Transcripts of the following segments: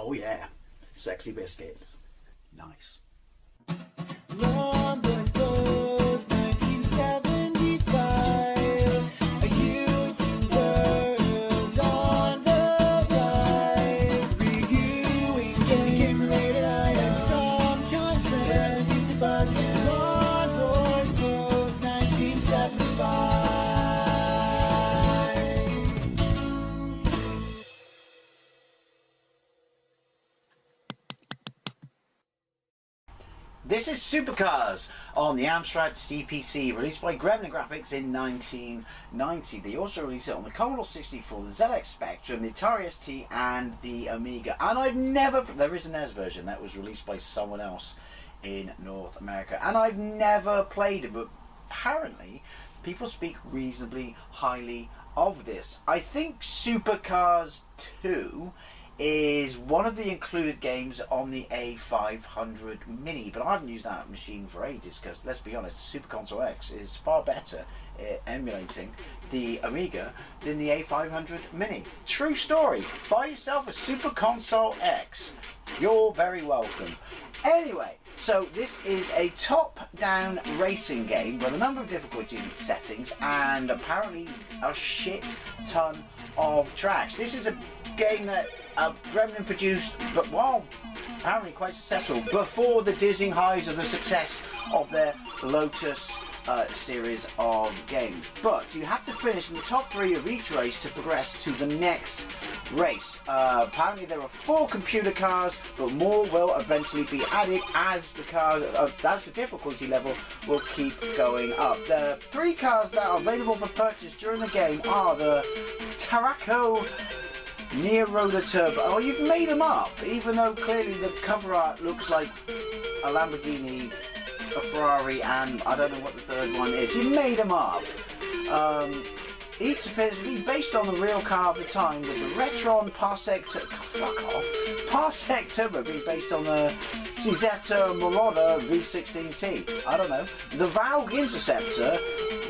Oh yeah, sexy biscuits. Nice. Long Blues 1975. A YouTuber's on the rise. Reviewing games late at night and sometimes friends. But Long Blues 1975. This is Supercars on the Amstrad CPC, released by Gremlin Graphics in 1990. They also released it on the Commodore 64, the ZX Spectrum, the Atari ST, and the Amiga. And there is an NES version that was released by someone else in North America, and I've never played it, but apparently people speak reasonably highly of this. I think Supercars 2 is one of the included games on the A500 Mini, but I haven't used that machine for ages because, let's be honest, the Super Console X is far better at emulating the Amiga than the A500 Mini. True story. Buy yourself a Super Console X. You're very welcome. Anyway, so this is a top-down racing game with a number of difficulty settings and apparently a shit ton of tracks. This is a game that Gremlin produced, but while apparently quite successful, before the dizzying highs of the success of their Lotus series of games. But you have to finish in the top 3 of each race to progress to the next race. Apparently there are 4 computer cars, but more will eventually be added as the difficulty level will keep going up. The 3 cars that are available for purchase during the game are the Tarraco Near Roller Turbo. Oh, you've made them up, even though clearly the cover art looks like a Lamborghini, a Ferrari, and I don't know what the third one is. You made them up. Each appears to be based on the real car of the time, with the Retron Parsec Turbo being based on the Cizeta Marauder V16T. I don't know. The Valg Interceptor,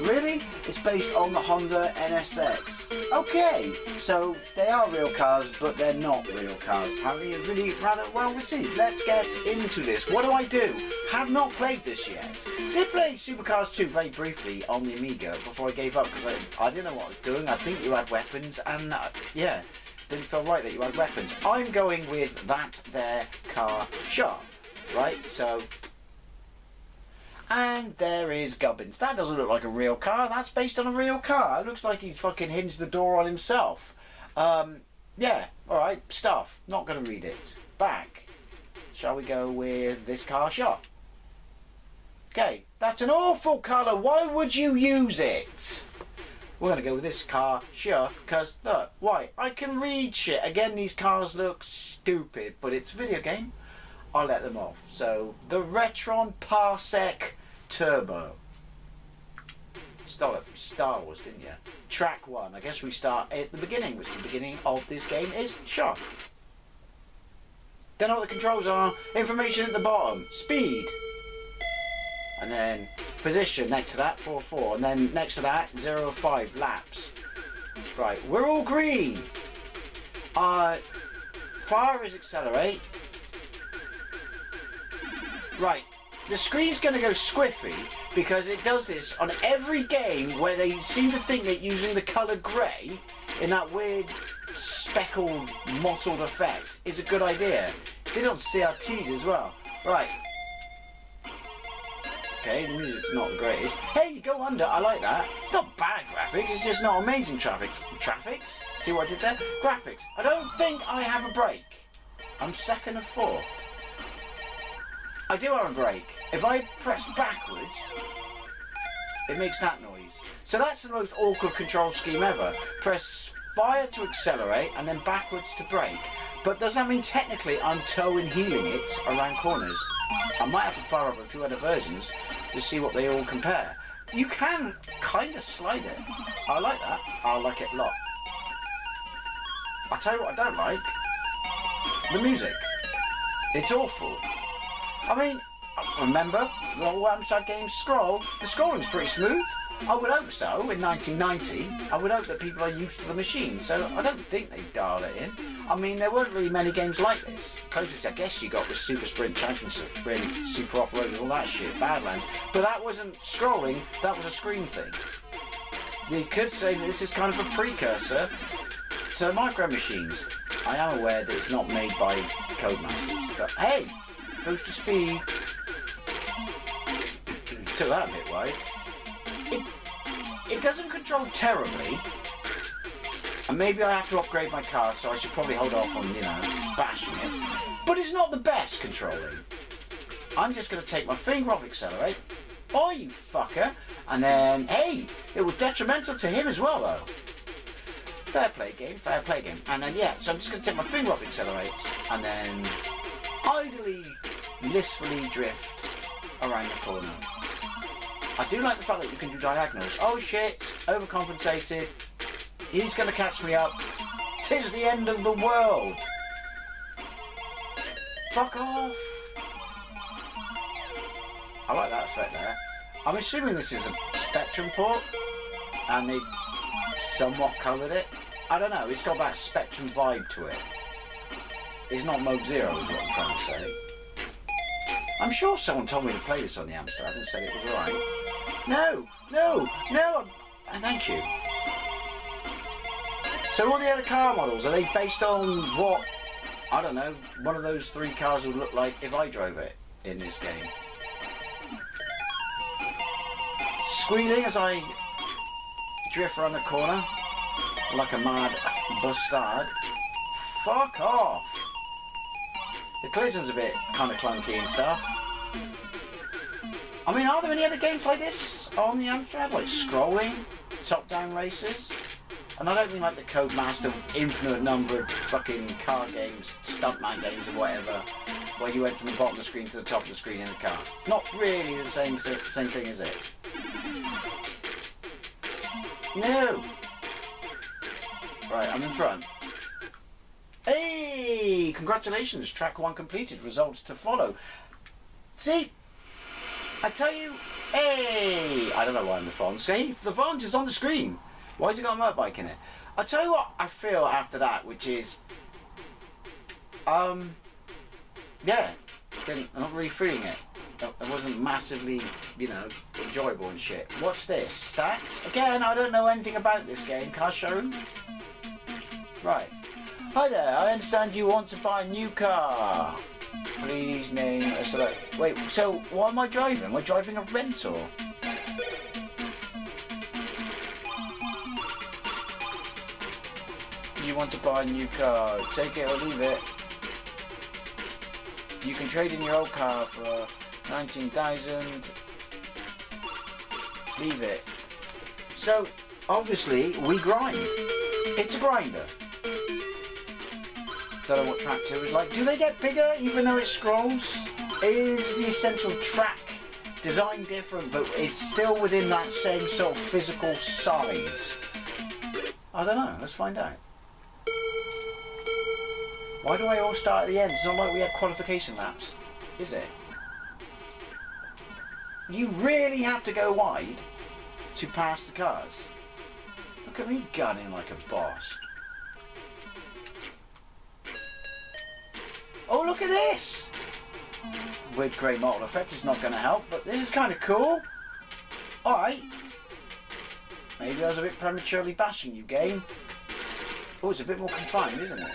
really? It's based on the Honda NSX. Okay, so they are real cars, but they're not real cars. Apparently it's really rather well received. Let's get into this. What do? Have not played this yet. Did play Supercars 2 very briefly on the Amiga before I gave up because I didn't know what I was doing. I think you had weapons and yeah, didn't feel right that you had weapons. I'm going with that there car shop, right? So, and there is Gubbins. That doesn't look like a real car. That's based on a real car. It looks like he's fucking hinged the door on himself. Yeah, alright, stuff. Not going to read it. Back. Shall we go with this car shop? Okay, that's an awful colour. Why would you use it? We're going to go with this car, sure, because, look, why? I can read shit. Again, these cars look stupid, but it's a video game. I'll let them off. So, the Retron Parsec Turbo. Stole it from Star Wars, didn't you? Track 1. I guess we start at the beginning, which the beginning of this game is shot. Don't know what the controls are. Information at the bottom. Speed. And then position next to that, 4-4. And then next to that, 0-5 laps. Right, we're all green. Fire is accelerate. Right, the screen's going to go squiffy because it does this on every game where they seem to think that using the colour grey in that weird speckled, mottled effect is a good idea. They don't CRTs as well. Right. Okay, the music's not the greatest. Hey, you go under, I like that. It's not bad graphics, it's just not amazing Traffics? See what I did there? Graphics. I don't think I have a brake. I'm second and fourth. I do have a brake. If I press backwards, it makes that noise. So that's the most awkward control scheme ever. Press fire to accelerate and then backwards to brake. But does that mean technically I'm toe and heeling it around corners? I might have to fire up a few other versions to see what they all compare. You can kind of slide it. I like that. I like it a lot. I'll tell you what I don't like. The music. It's awful. I mean, remember the old Amstrad games scroll? The scrolling's pretty smooth. I would hope so in 1990. I would hope that people are used to the machine, so I don't think they dial it in. I mean, there weren't really many games like this. Closest I guess you got was Super Sprint Championship, Sprint, Super Off-Road and all that shit, Badlands. But that wasn't scrolling, that was a screen thing. You could say that this is kind of a precursor to Micro Machines. I am aware that it's not made by Codemasters, but hey, boost the speed. Took that a bit wide. It doesn't control terribly. And maybe I have to upgrade my car, so I should probably hold off on, you know, bashing it. But it's not the best controlling. I'm just going to take my finger off accelerate. Oh, you fucker. And then, hey, it was detrimental to him as well, though. Fair play game, fair play game. And then, yeah, so I'm just going to take my finger off accelerate. And then, idly, blissfully drift around the corner. I do like the fact that you can do diagonals. Oh shit, overcompensated. He's going to catch me up. 'Tis the end of the world. Fuck off. I like that effect there. I'm assuming this is a Spectrum port, and they've somewhat coloured it. I don't know, it's got that Spectrum vibe to it. It's not Mode Zero is what I'm trying to say. I'm sure someone told me to play this on the Amstrad and said it was alright. No, thank you. So all the other car models, are they based on what, I don't know, one of those three cars would look like if I drove it in this game? Squealing as I drift around the corner like a mad bastard. Fuck off! The collision's a bit kind of clunky and stuff. I mean, are there any other games like this on the Amstrad? Like scrolling, top-down races? And I don't mean like the Codemaster infinite number of fucking car games, stuntman games or whatever, where you went from the bottom of the screen to the top of the screen in a car. Not really the same thing, is it? No! Right, I'm in front. Hey! Congratulations, track 1 completed, results to follow. See? I tell you, hey! I don't know why I'm the font. See? The font is on the screen. Why has it got a motorbike in it? I tell you what I feel after that, which is, yeah, I'm not really feeling it. It wasn't massively, you know, enjoyable and shit. What's this? Stats? Again, I don't know anything about this game. Car showroom? Right. Hi there, I understand you want to buy a new car. Please name a select. Wait, so what am I driving? Am I driving a rental? You want to buy a new car, take it or leave it. You can trade in your old car for 19,000. Leave it. So obviously we grind. It's a grinder. Don't know what track 2 is like. Do they get bigger even though it scrolls? Is the essential track design different, but it's still within that same sort of physical size? I don't know. Let's find out. Why do I all start at the end? It's not like we had qualification laps, is it? You really have to go wide to pass the cars. Look at me gunning like a boss. Oh, look at this! Weird grey model effect is not going to help, but this is kind of cool. Alright. Maybe I was a bit prematurely bashing you, game. Oh, it's a bit more confined, isn't it?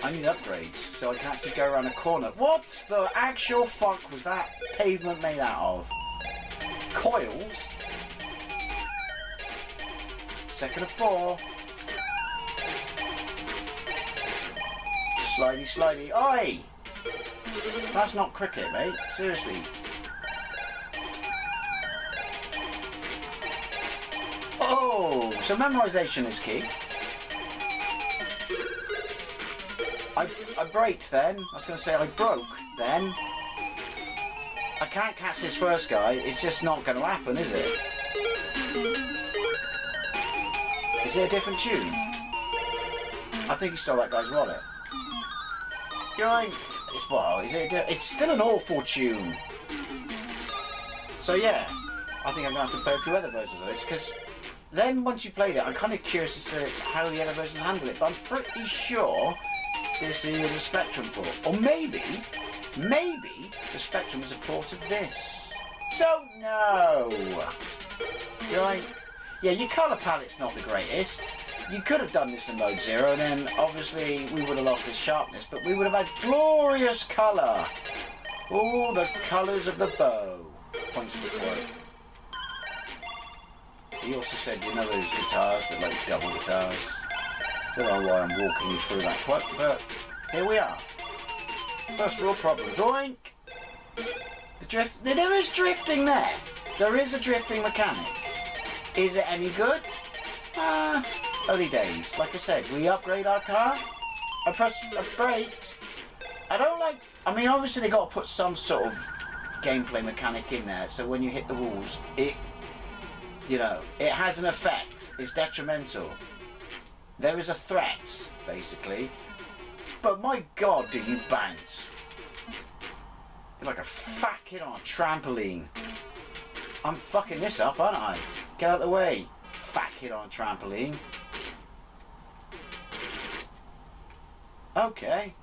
I need upgrades so I can actually go around a corner. What the actual fuck was that pavement made out of? Coils? Second of 4. Slidey, slidey. Oi! That's not cricket, mate. Seriously. Oh, so memorization is key. I braked then. I was going to say I broke then. I can't catch this first guy. It's just not going to happen, is it? Is it a different tune? I think he stole that guy's wallet. Yoink! It's, well, it's still an awful tune. So yeah, I think I'm going to have to play a few other versions of this because then once you played it, I'm kind of curious as to how the other versions handle it, but I'm pretty sure this is a Spectrum port. Or maybe the Spectrum is a port of this. Don't know. You're like, yeah, your colour palette's not the greatest. You could have done this in mode 0, and then obviously we would have lost its sharpness, but we would have had glorious colour. All the colours of the bow. Points to the quote. He also said, you know those guitars that like double guitars? I don't know why I'm walking you through that quote, but here we are. First real problem. Doink! The drift. There is drifting there. There is a drifting mechanic. Is it any good? Early days. Like I said, we upgrade our car. I press brakes. I don't like. I mean, obviously they got to put some sort of gameplay mechanic in there, so when you hit the walls, it has an effect. It's detrimental. There is a threat, basically. But my God, do you bounce? You're like a fat kid on a trampoline. I'm fucking this up, aren't I? Get out of the way, fat kid on a trampoline. Okay.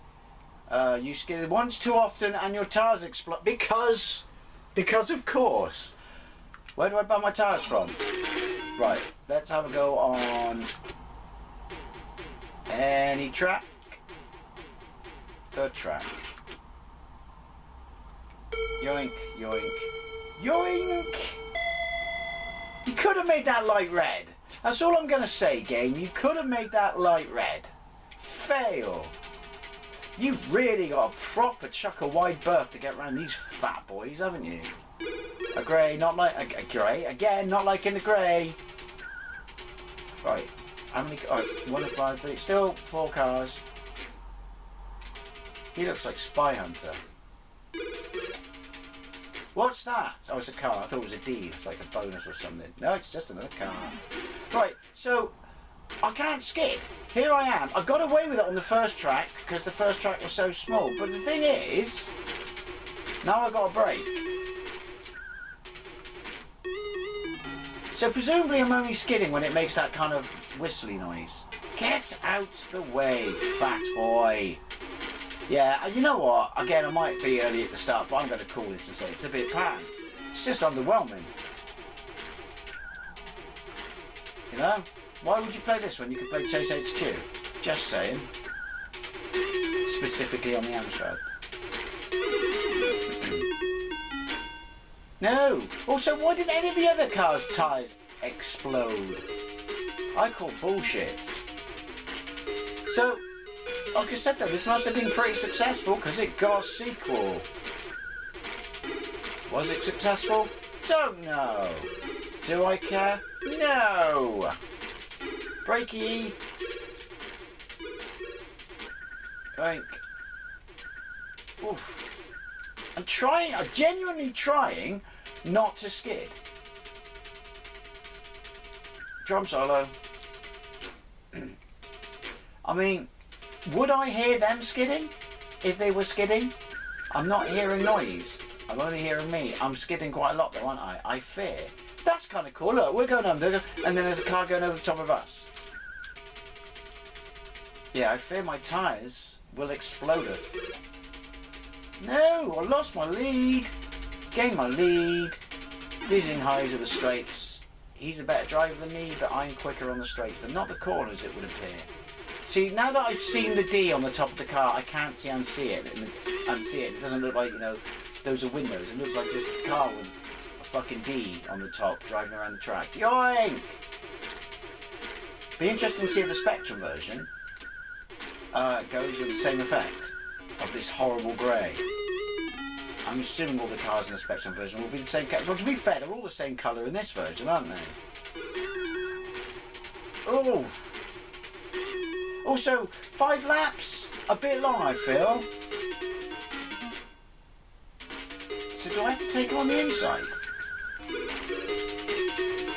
You skidded once too often and your tires explode. Because of course. Where do I buy my tires from? Right, let's have a go on any track. Third track. Yoink, yoink, yoink. You could have made that light red. That's all I'm going to say, game. You could have made that light red. Fail. You've really got a proper chuck a wide berth to get around these fat boys, haven't you? A grey, not like a grey. Again, not like in the grey. Right. How many? Oh, 1 and 5, 3. Still 4 cars. He looks like Spy Hunter. What's that? Oh, it's a car. I thought it was a D. It's like a bonus or something. No, it's just another car. Right, so I can't skid. Here I am. I got away with it on the first track because the first track was so small. But the thing is, now I've got a brake. So presumably I'm only skidding when it makes that kind of whistly noise. Get out the way, fat boy. Yeah, you know what? Again, I might be early at the start, but I'm going to call this and say it's a bit pants. It's just underwhelming. You know? Why would you play this when you could play Chase HQ? Just saying. Specifically on the Amstrad. No! Also, why did any of the other cars' tyres explode? I call bullshit. So, like I said though, this must have been pretty successful because it got a sequel. Was it successful? Don't know. Do I care? No! Brakey! Right. Oof. I'm genuinely trying not to skid. Drum solo. I mean, would I hear them skidding if they were skidding? I'm not hearing noise. I'm only hearing me. I'm skidding quite a lot though, aren't I? I fear. That's kind of cool. Look, we're going under, and then there's a car going over the top of us. Yeah, I fear my tyres will explode. No, I lost my lead. Gained my lead. Dizzying highs of the straights. He's a better driver than me, but I'm quicker on the straights, but not the corners, it would appear. See, now that I've seen the D on the top of the car, I can't see unsee it. It doesn't look like, you know, those are windows. It looks like this car with a fucking D on the top driving around the track. Yoink! Be interesting to see if the Spectrum version goes with the same effect of this horrible grey. I'm assuming all the cars in the Spectrum version will be the same colour. But to be fair, they're all the same colour in this version, aren't they? Oh! Also, 5 laps, a bit long I feel. So do I have to take it on the inside?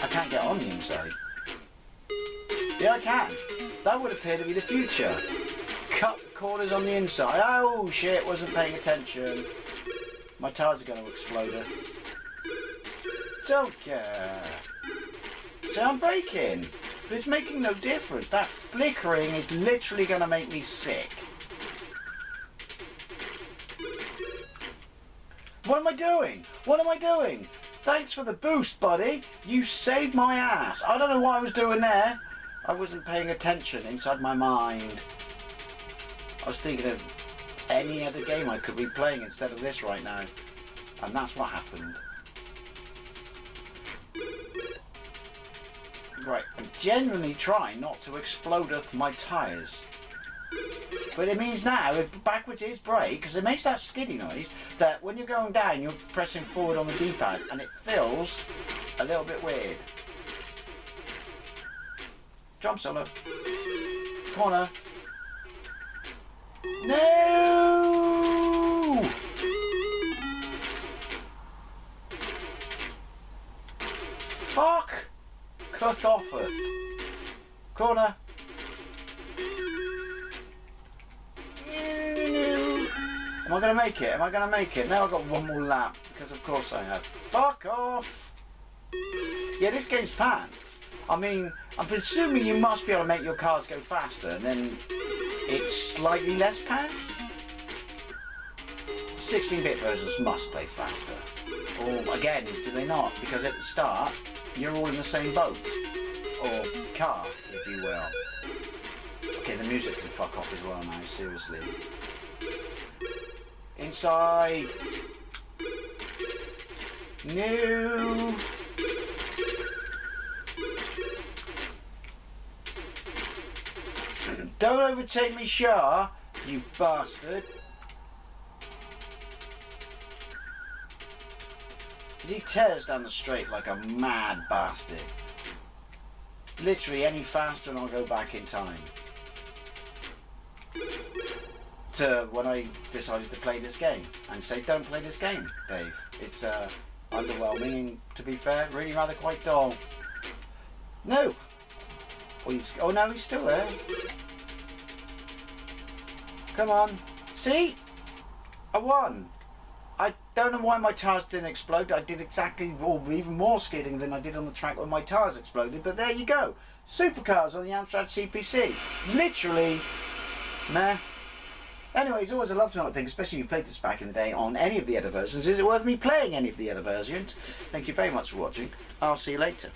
I can't get on the inside. Yeah, I can. That would appear to be the future. Cut the corners on the inside. Oh shit, wasn't paying attention. My tyres are going to explode. Don't care. See, I'm braking. But it's making no difference. That flickering is literally going to make me sick. What am I doing? What am I doing? Thanks for the boost, buddy. You saved my ass. I don't know what I was doing there. I wasn't paying attention inside my mind. I was thinking of any other game I could be playing instead of this right now. And that's what happened. Right, I'm genuinely trying not to explode up my tyres. But it means now, if backwards is brake, because it makes that skiddy noise, that when you're going down, you're pressing forward on the D-pad, and it feels a little bit weird. Jump solo. Corner. No! Fuck! Cut off it. Corner. Am I going to make it? Am I going to make it? Now I've got one more lap, because of course I have. Fuck off! Yeah, this game's pants. I mean, I'm presuming you must be able to make your cars go faster, and then it's slightly less pants? 16-bit versions must play faster. Or, again, do they not? Because at the start, you're all in the same boat. Or car, if you will. Okay, the music can fuck off as well now, seriously. Inside. No. Don't overtake me, Shah, you bastard. He tears down the straight like a mad bastard. Literally any faster and I'll go back in time. To when I decided to play this game and say don't play this game, Dave. It's underwhelming and, to be fair, really rather quite dull. No! Oh no, he's still there. Come on. See? I won. I don't know why my tyres didn't explode. I did exactly, or even more skidding than I did on the track when my tyres exploded, but there you go. Supercars on the Amstrad CPC. Literally, meh. Anyway, it's always a love to know what I think, especially if you played this back in the day on any of the other versions. Is it worth me playing any of the other versions? Thank you very much for watching. I'll see you later.